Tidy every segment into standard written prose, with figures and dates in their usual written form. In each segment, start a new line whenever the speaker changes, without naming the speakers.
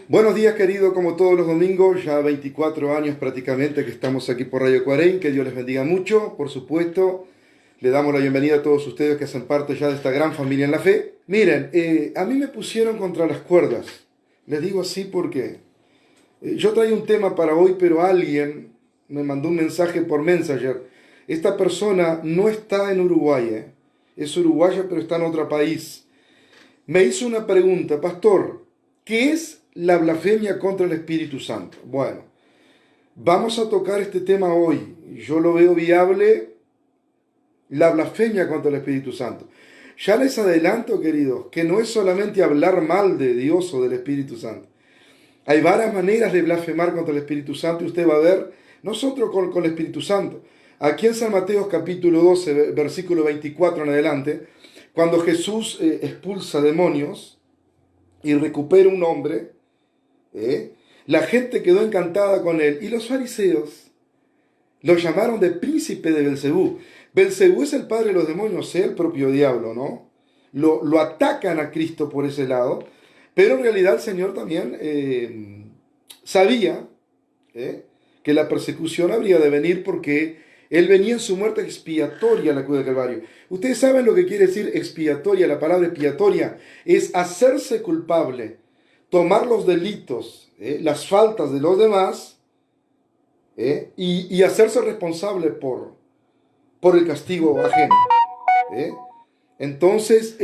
Buenos días, querido, como todos los domingos, ya 24 años prácticamente que estamos aquí por Radio Cuarén, que Dios les bendiga mucho, por supuesto. Le damos la bienvenida a todos ustedes que hacen parte ya de esta gran familia en la fe. Miren, a mí me pusieron contra las cuerdas. Les digo así porque yo traía un tema para hoy, pero alguien me mandó un mensaje por Messenger. Esta persona no está en Uruguay, es uruguaya, pero está en otro país. Me hizo una pregunta: pastor, ¿qué es la blasfemia contra el Espíritu Santo? Bueno, vamos a tocar este tema hoy. Yo lo veo viable, la blasfemia contra el Espíritu Santo. Ya les adelanto, queridos, que no es solamente hablar mal de Dios o del Espíritu Santo. Hay varias maneras de blasfemar contra el Espíritu Santo y usted va a ver, nosotros con el Espíritu Santo. Aquí en San Mateo capítulo 12, versículo 24 en adelante, cuando Jesús expulsa demonios y recupera un hombre, la gente quedó encantada con él y los fariseos lo llamaron de príncipe de Belcebú. Belcebú es el padre de los demonios, el propio diablo, ¿no? Lo atacan a Cristo por ese lado, pero en realidad el Señor también sabía que la persecución habría de venir porque Él venía en su muerte expiatoria a la cruz del Calvario. Ustedes saben lo que quiere decir expiatoria. La palabra expiatoria es hacerse culpable, tomar los delitos, las faltas de los demás, y hacerse responsable por el castigo ajeno. Entonces,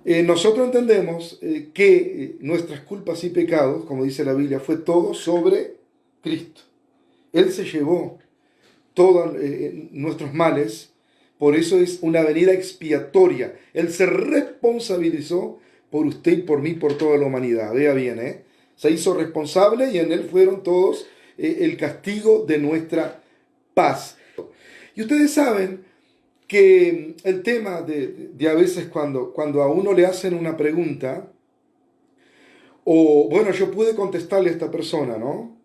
nosotros entendemos que nuestras culpas y pecados, como dice la Biblia, fue todo sobre Cristo. Él se llevó todos nuestros males, por eso es una venida expiatoria. Él se responsabilizó por usted y por mí, por toda la humanidad. Vea bien, se hizo responsable y en él fueron todos el castigo de nuestra paz. Y ustedes saben que el tema de a veces cuando a uno le hacen una pregunta, o bueno, yo pude contestarle a esta persona, ¿no?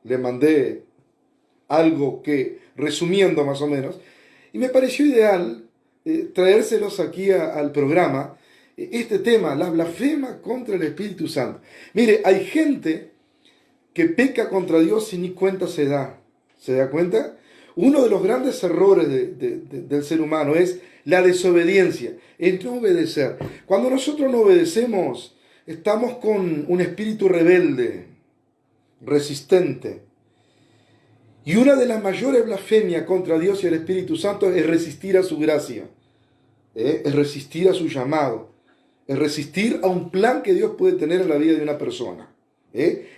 Le mandé algo que, resumiendo más o menos, y me pareció ideal traérselos aquí al programa, este tema, la blasfema contra el Espíritu Santo. Mire, hay gente que peca contra Dios y ni cuenta se da. ¿Se da cuenta? Uno de los grandes errores del ser humano es la desobediencia, es no obedecer. Cuando nosotros no obedecemos, estamos con un espíritu rebelde, resistente. Y una de las mayores blasfemias contra Dios y el Espíritu Santo es resistir a su gracia, es resistir a su llamado, es resistir a un plan que Dios puede tener en la vida de una persona.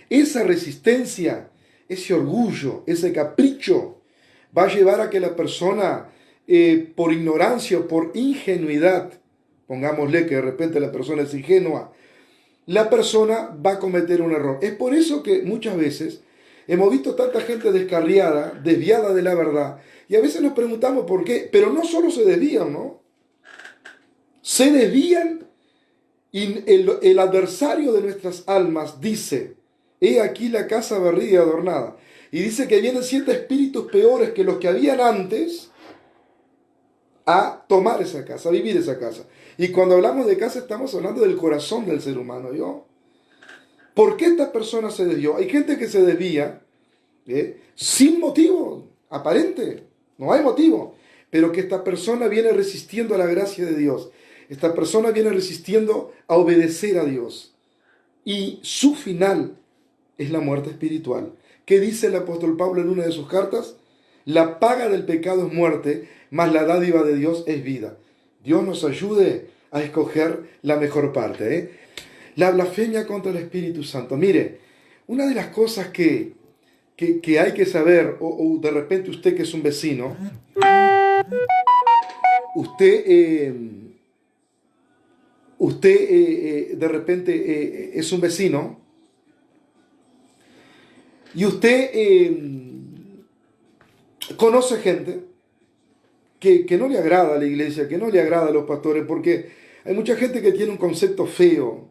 Esa resistencia, ese orgullo, ese capricho, va a llevar a que la persona, por ignorancia o por ingenuidad, pongámosle que de repente la persona es ingenua, la persona va a cometer un error. Es por eso que muchas veces hemos visto tanta gente descarriada, desviada de la verdad, y a veces nos preguntamos por qué, pero no solo se desvían, ¿no? Se desvían y el adversario de nuestras almas dice: he aquí la casa barrida y adornada. Y dice que vienen 7 espíritus peores que los que habían antes a tomar esa casa, a vivir esa casa. Y cuando hablamos de casa estamos hablando del corazón del ser humano, ¿yo? ¿Por qué esta persona se desvió? Hay gente que se desvía sin motivo aparente, no hay motivo, pero que esta persona viene resistiendo a la gracia de Dios. Esta persona viene resistiendo a obedecer a Dios. Y su final es la muerte espiritual. ¿Qué dice el apóstol Pablo en una de sus cartas? La paga del pecado es muerte, mas la dádiva de Dios es vida. Dios nos ayude a escoger la mejor parte. La blasfemia contra el Espíritu Santo. Mire, una de las cosas que hay que saber, o de repente usted que es un vecino, usted de repente es un vecino y usted conoce gente que no le agrada a la iglesia, que no le agrada a los pastores, porque hay mucha gente que tiene un concepto feo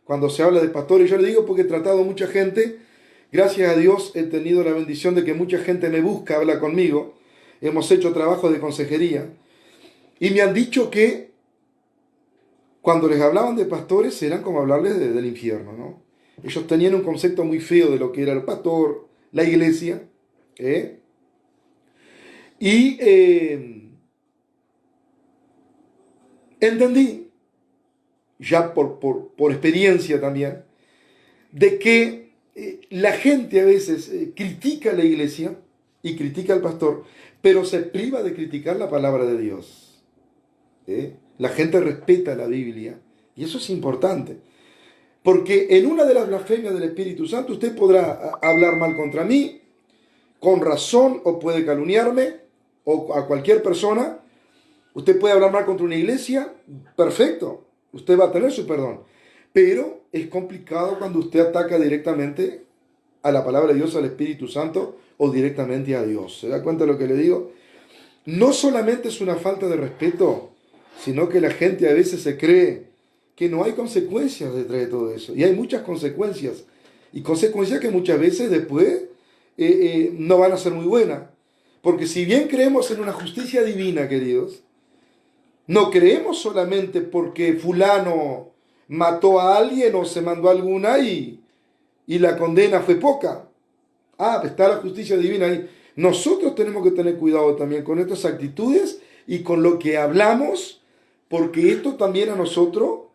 cuando se habla de pastores. Yo le digo porque he tratado a mucha gente, gracias a Dios he tenido la bendición de que mucha gente me busca, habla conmigo, hemos hecho trabajo de consejería, y me han dicho que cuando les hablaban de pastores eran como hablarles del infierno, ¿no? Ellos tenían un concepto muy feo de lo que era el pastor, la iglesia, ¿eh? Y entendí, ya por experiencia también, de que la gente a veces critica a la iglesia y critica al pastor, pero se priva de criticar la palabra de Dios. La gente respeta la Biblia y eso es importante. Porque en una de las blasfemias del Espíritu Santo usted podrá hablar mal contra mí, con razón, o puede calumniarme, o a cualquier persona. Usted puede hablar mal contra una iglesia, perfecto, usted va a tener su perdón. Pero es complicado cuando usted ataca directamente a la palabra de Dios, al Espíritu Santo, o directamente a Dios. ¿Se da cuenta de lo que le digo? No solamente es una falta de respeto, sino que la gente a veces se cree que no hay consecuencias detrás de todo eso. Y hay muchas consecuencias. Y consecuencias que muchas veces después no van a ser muy buenas. Porque si bien creemos en una justicia divina, queridos, no creemos solamente porque fulano mató a alguien o se mandó a alguna y la condena fue poca. Pues está la justicia divina ahí. Nosotros tenemos que tener cuidado también con estas actitudes y con lo que hablamos, porque esto también a nosotros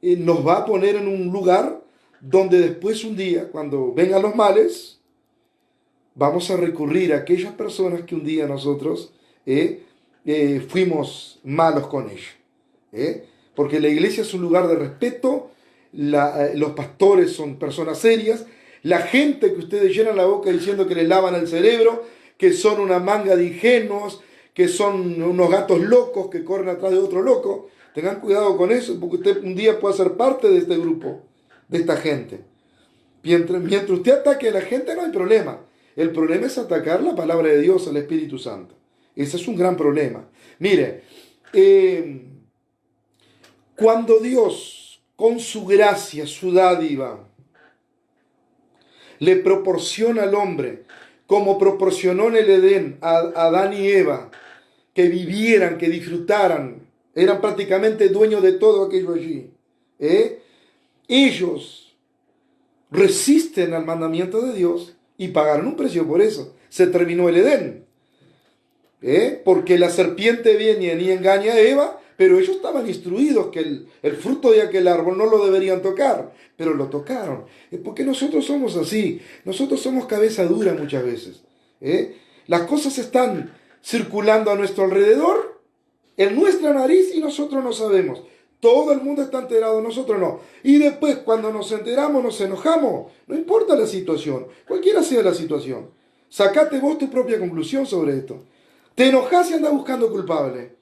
nos va a poner en un lugar donde después un día, cuando vengan los males, vamos a recurrir a aquellas personas que un día nosotros fuimos malos con ellos. Porque la iglesia es un lugar de respeto, los pastores son personas serias, la gente que ustedes llenan la boca diciendo que les lavan el cerebro, que son una manga de ingenuos, que son unos gatos locos que corren atrás de otro loco. Tengan cuidado con eso, porque usted un día puede ser parte de este grupo, de esta gente. Mientras usted ataque a la gente no hay problema. El problema es atacar la palabra de Dios, al Espíritu Santo. Ese es un gran problema. Mire, cuando Dios, con su gracia, su dádiva, le proporciona al hombre, como proporcionó en el Edén a Adán y Eva, que vivieran, que disfrutaran, eran prácticamente dueños de todo aquello allí. Ellos resisten al mandamiento de Dios y pagaron un precio por eso. Se terminó el Edén. Porque la serpiente viene y engaña a Eva, pero ellos estaban instruidos que el fruto de aquel árbol no lo deberían tocar, pero lo tocaron. Porque nosotros somos así, nosotros somos cabeza dura muchas veces. Las cosas están circulando a nuestro alrededor, en nuestra nariz, y nosotros no sabemos. Todo el mundo está enterado, nosotros no. Y después, cuando nos enteramos, nos enojamos. No importa la situación, cualquiera sea la situación. Sacate vos tu propia conclusión sobre esto. Te enojás y andás buscando culpable.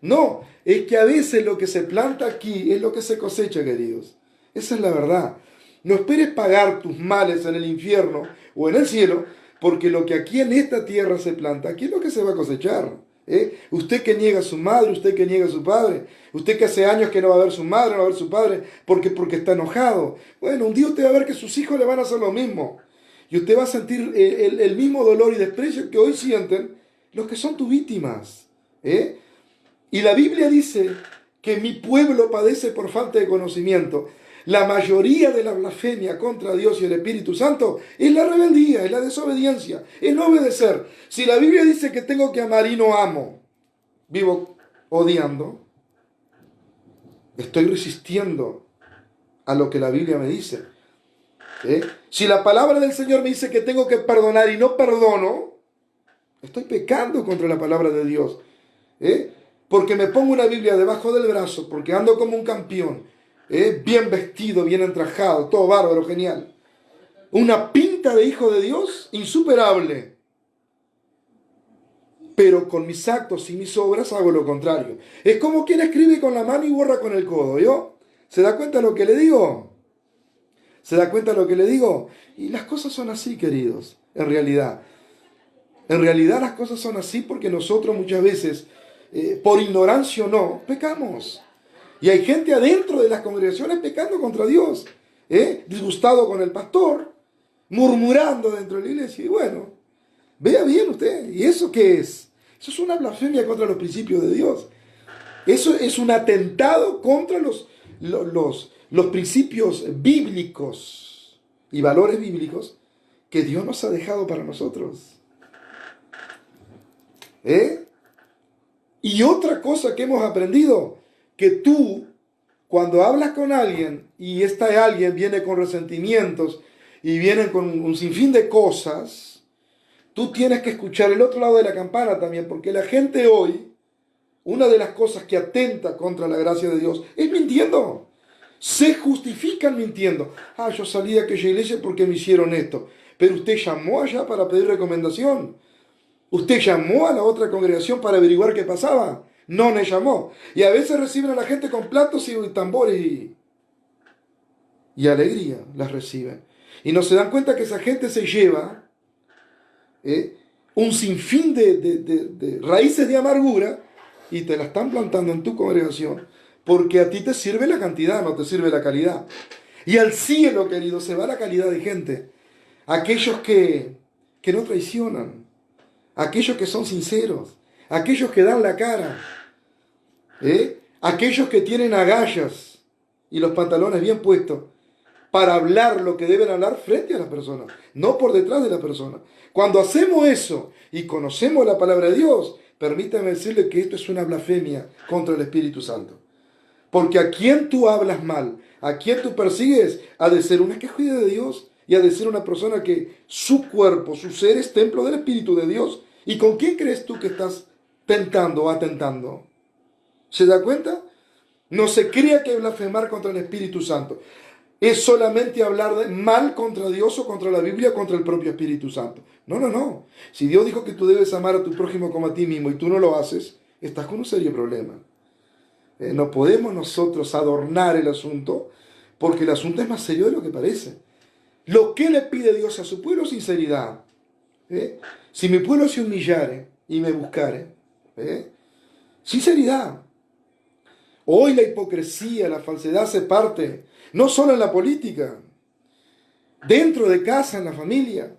No, es que a veces lo que se planta aquí es lo que se cosecha, queridos. Esa es la verdad. No esperes pagar tus males en el infierno o en el cielo, porque lo que aquí en esta tierra se planta, aquí es lo que se va a cosechar. Usted que niega a su madre, usted que niega a su padre, usted que hace años que no va a ver su madre, no va a ver su padre, porque está enojado. Bueno, un día usted va a ver que sus hijos le van a hacer lo mismo. Y usted va a sentir el mismo dolor y desprecio que hoy sienten los que son tus víctimas. Y la Biblia dice que mi pueblo padece por falta de conocimiento. La mayoría de la blasfemia contra Dios y el Espíritu Santo es la rebeldía, es la desobediencia, es no obedecer. Si la Biblia dice que tengo que amar y no amo, vivo odiando, estoy resistiendo a lo que la Biblia me dice. Si la palabra del Señor me dice que tengo que perdonar y no perdono, estoy pecando contra la palabra de Dios. Porque me pongo una Biblia debajo del brazo, porque ando como un campeón. Bien vestido, bien entrajado, todo bárbaro, genial. Una pinta de hijo de Dios insuperable. Pero con mis actos y mis obras hago lo contrario. Es como quien escribe con la mano y borra con el codo, ¿yo? ¿Se da cuenta lo que le digo? ¿Se da cuenta lo que le digo? Y las cosas son así, queridos, en realidad. En realidad las cosas son así porque nosotros muchas veces, por ignorancia o no, pecamos. Y hay gente adentro de las congregaciones pecando contra Dios, disgustado con el pastor, murmurando dentro de la iglesia. Y bueno, vea bien usted, ¿y eso qué es? Eso es una blasfemia contra los principios de Dios. Eso es un atentado contra los principios bíblicos y valores bíblicos que Dios nos ha dejado para nosotros. Y otra cosa que hemos aprendido, que tú, cuando hablas con alguien y alguien viene con resentimientos y viene con un sinfín de cosas, tú tienes que escuchar el otro lado de la campana también, porque la gente hoy, una de las cosas que atenta contra la gracia de Dios es mintiendo. Se justifican mintiendo. Yo salí de aquella iglesia porque me hicieron esto. Pero usted llamó allá para pedir recomendación. Usted llamó a la otra congregación para averiguar qué pasaba. No me llamó. Y a veces reciben a la gente con platos y tambores y alegría las reciben. Y no se dan cuenta que esa gente se lleva un sinfín de raíces de amargura y te la están plantando en tu congregación porque a ti te sirve la cantidad, no te sirve la calidad. Y al cielo, querido, se va la calidad de gente. Aquellos que no traicionan, aquellos que son sinceros, aquellos que dan la cara, aquellos que tienen agallas y los pantalones bien puestos para hablar lo que deben hablar frente a las personas, no por detrás de la persona. Cuando hacemos eso y conocemos la palabra de Dios, permítame decirle que esto es una blasfemia contra el Espíritu Santo. Porque a quien tú hablas mal, a quien tú persigues, ha de ser una quejida de Dios y ha de ser una persona que su cuerpo, su ser es templo del Espíritu de Dios. ¿Y con quién crees tú que estás tentando o atentando? ¿Se da cuenta? No se crea que blasfemar contra el Espíritu Santo es solamente hablar mal contra Dios o contra la Biblia o contra el propio Espíritu Santo. No, no, no. Si Dios dijo que tú debes amar a tu prójimo como a ti mismo y tú no lo haces, estás con un serio problema. No podemos nosotros adornar el asunto porque el asunto es más serio de lo que parece. Lo que le pide Dios a su pueblo es sinceridad. Si mi pueblo se humillare y me buscare, sinceridad. Hoy la hipocresía, la falsedad se parte, no solo en la política, dentro de casa, en la familia,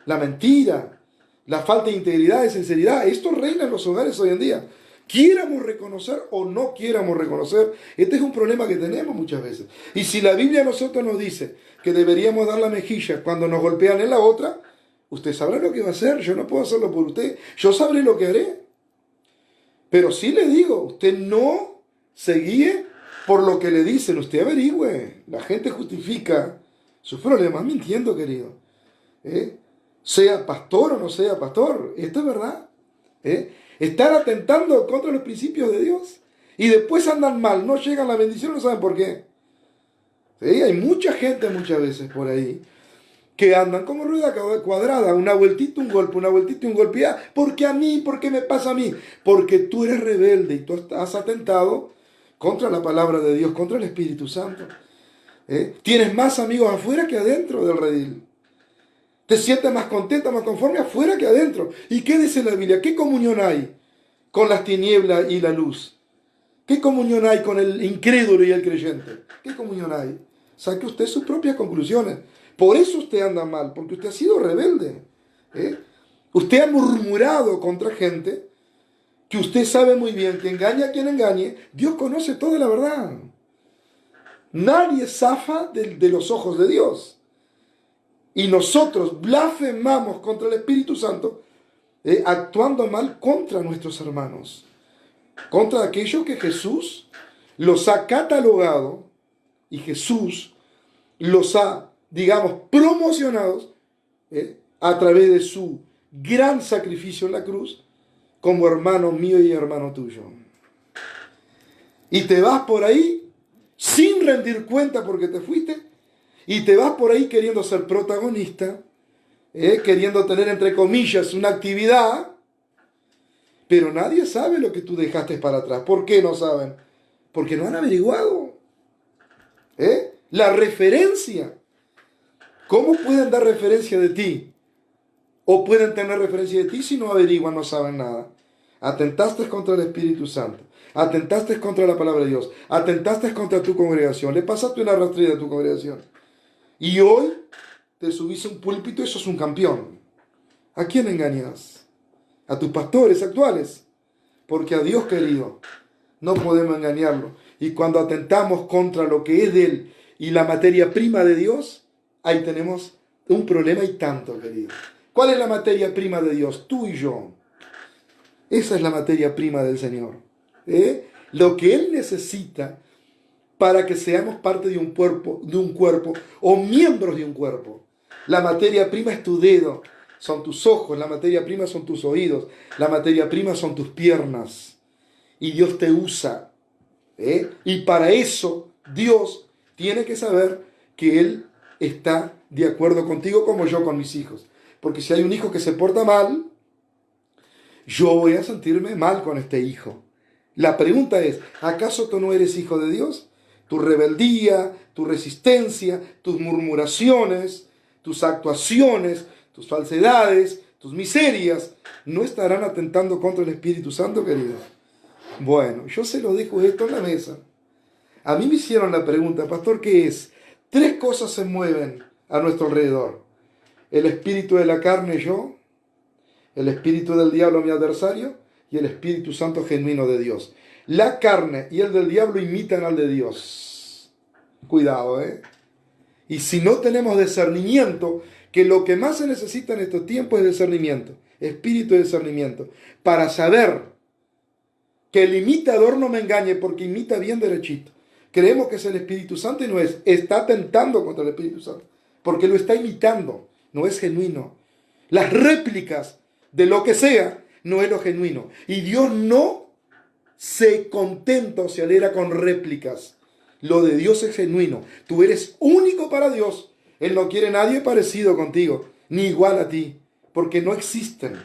la mentira, la falta de integridad, de sinceridad. Esto reina en los hogares hoy en día. Quieramos reconocer o no quieramos reconocer, este es un problema que tenemos muchas veces. Y si la Biblia a nosotros nos dice que deberíamos dar la mejilla cuando nos golpean en la otra, usted sabrá lo que va a hacer, yo no puedo hacerlo por usted, yo sabré lo que haré. Pero sí le digo, usted no se guíe por lo que le dicen, usted averigüe. La gente justifica sus problemas mintiendo, querido. Sea pastor o no sea pastor, esto es verdad. Estar atentando contra los principios de Dios y después andan mal, no llegan a la bendición, no saben por qué. Hay mucha gente muchas veces por ahí que andan como rueda cuadrada, una vueltita, un golpe, una vueltita, un golpe. ¿Por qué a mí? ¿Por qué me pasa a mí? Porque tú eres rebelde y tú has atentado contra la palabra de Dios, contra el Espíritu Santo. Tienes más amigos afuera que adentro del redil. Te sientes más contenta, más conforme afuera que adentro. ¿Y qué dice la Biblia? ¿Qué comunión hay con las tinieblas y la luz? ¿Qué comunión hay con el incrédulo y el creyente? ¿Qué comunión hay? Saque usted sus propias conclusiones. Por eso usted anda mal, porque usted ha sido rebelde. Usted ha murmurado contra gente que usted sabe muy bien que engaña a quien engañe. Dios conoce toda la verdad. Nadie zafa de los ojos de Dios. Y nosotros blasfemamos contra el Espíritu Santo, actuando mal contra nuestros hermanos, contra aquellos que Jesús los ha catalogado y Jesús los ha, digamos, promocionados a través de su gran sacrificio en la cruz como hermano mío y hermano tuyo. Y te vas por ahí sin rendir cuenta porque te fuiste. Y te vas por ahí queriendo ser protagonista, queriendo tener, entre comillas, una actividad, pero nadie sabe lo que tú dejaste para atrás. ¿Por qué no saben? Porque no han averiguado. La referencia. ¿Cómo pueden dar referencia de ti? O pueden tener referencia de ti si no averiguan, no saben nada. Atentaste contra el Espíritu Santo. Atentaste contra la palabra de Dios. Atentaste contra tu congregación. Le pasaste una rastrilla a tu congregación. Y hoy te subís a un púlpito y sos un campeón. ¿A quién engañas? A tus pastores actuales. porque a Dios querido no podemos engañarlo. Y cuando atentamos contra lo que es de Él y la materia prima de Dios, ahí tenemos un problema y tanto, querido. ¿Cuál es la materia prima de Dios? Tú y yo. Esa es la materia prima del Señor. Lo que Él necesita para que seamos parte de un cuerpo o miembros de un cuerpo. La materia prima es tu dedo, son tus ojos, la materia prima son tus oídos, la materia prima son tus piernas. Y Dios te usa. Y para eso Dios tiene que saber que Él está de acuerdo contigo como yo con mis hijos. Porque si hay un hijo que se porta mal, yo voy a sentirme mal con este hijo. La pregunta es, ¿acaso tú no eres hijo de Dios? Tu rebeldía, tu resistencia, tus murmuraciones, tus actuaciones, tus falsedades, tus miserias, ¿no estarán atentando contra el Espíritu Santo, querido? Bueno, yo se lo dejo esto en la mesa. A mí me hicieron la pregunta, pastor, ¿qué es? 3 cosas se mueven a nuestro alrededor. El espíritu de la carne, yo, el espíritu del diablo, mi adversario, y el Espíritu Santo genuino de Dios. La carne y el del diablo imitan al de Dios. Cuidado, Y si no tenemos discernimiento, que lo que más se necesita en estos tiempos es discernimiento, espíritu de discernimiento, para saber que el imitador no me engañe porque imita bien derechito. Creemos que es el Espíritu Santo y no es. Está tentando contra el Espíritu Santo porque lo está imitando, no es genuino. Las réplicas de lo que sea no es lo genuino. Y Dios no se contenta o se alegra con réplicas. Lo de Dios es genuino. Tú eres único para Dios. Él no quiere nadie parecido contigo, ni igual a ti, porque no existen.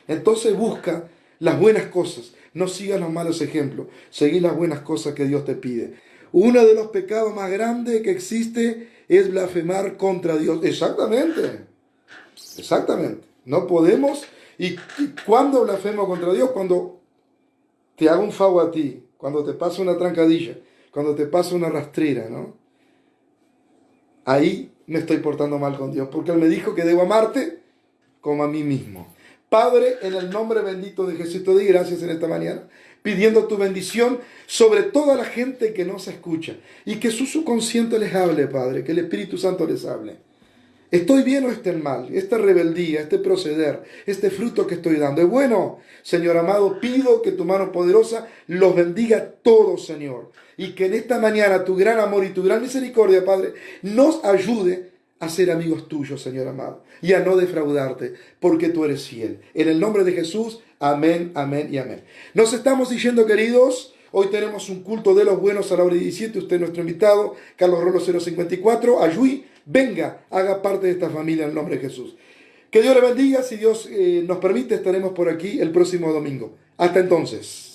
Entonces busca las buenas cosas. No sigas los malos ejemplos. Seguí las buenas cosas que Dios te pide. Uno de los pecados más grandes que existe es blasfemar contra Dios. Exactamente. Exactamente. No podemos. ¿Y cuándo blasfemo contra Dios? Cuando te hago un favor a ti, cuando te paso una trancadilla, cuando te paso una rastrera, ¿no? Ahí me estoy portando mal con Dios, porque Él me dijo que debo amarte como a mí mismo. Padre, en el nombre bendito de Jesús, te doy gracias en esta mañana, pidiendo tu bendición sobre toda la gente que nos escucha, y que su subconsciente les hable, Padre, que el Espíritu Santo les hable. ¿Estoy bien o estoy mal? Esta rebeldía, este proceder, este fruto que estoy dando, ¿es bueno? Señor amado, pido que tu mano poderosa los bendiga a todos, Señor. Y que en esta mañana tu gran amor y tu gran misericordia, Padre, nos ayude a ser amigos tuyos, Señor amado. Y a no defraudarte, porque tú eres fiel. En el nombre de Jesús, amén, amén y amén. Nos estamos diciendo, queridos, hoy tenemos un culto de los buenos a la hora 17. Usted es nuestro invitado, Carlos Rolo 054, Ayuí. Venga, haga parte de esta familia en el nombre de Jesús. Que Dios le bendiga. Si Dios nos permite, estaremos por aquí el próximo domingo. Hasta entonces.